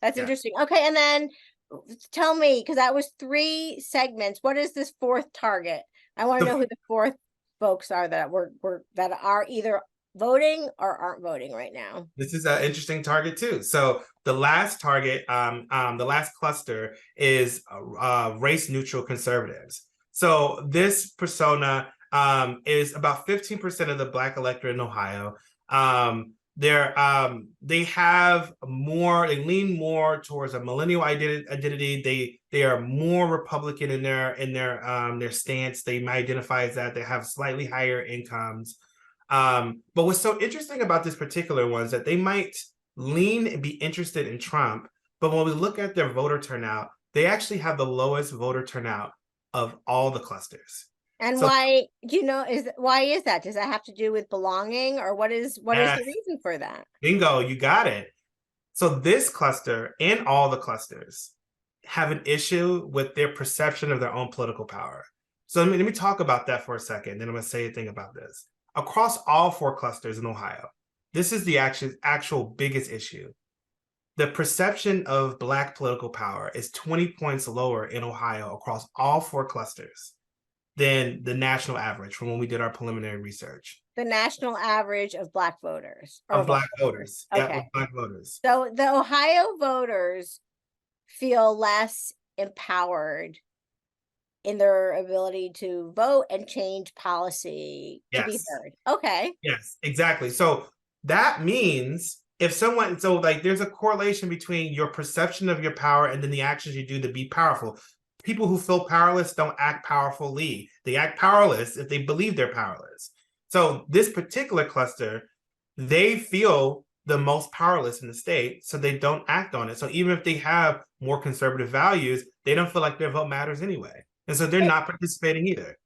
That's Yeah. interesting. Okay, and then tell me, because that was 3 segments. What is this 4th target? I want to know The who the 4th folks are that were that are either voting or aren't voting right now. This is an interesting target too. So the last target, the last cluster is race neutral conservatives. So this persona is about 15% of the Black electorate in Ohio. They have more, they lean more towards a millennial identity. They are more Republican in their stance. They might identify as that. They have slightly higher incomes. But what's so interesting about this particular one is that they might lean and be interested in Trump, but when we look at their voter turnout, they actually have the lowest voter turnout of all the clusters. And So why, why is that? Does that have to do with belonging, or what is the yes, reason for that? bingo, you got it. So this cluster and all the clusters have an issue with their perception of their own political power. So let me talk about that for a second, then I'm going to say a thing about this. Across all 4 clusters in Ohio, this is the actual biggest issue. The perception of Black political power is 20 points lower in Ohio across all 4 clusters than the national average from when we did our preliminary research. The national average of Black voters or Of of all Black voters. voters. Yeah, Okay. of Black voters. So the Ohio voters feel less empowered in their ability to vote and change policy to be Yes. heard. Okay. Yes, exactly. So that means if someone, so like there's a correlation between your perception of your power and then the actions you do to be powerful. People who feel powerless don't act powerfully. They act powerless if they believe they're powerless. So this particular cluster, they feel the most powerless in the state, so they don't act on it. So even if they have more conservative values, they don't feel like their vote matters anyway. And so they're not participating either.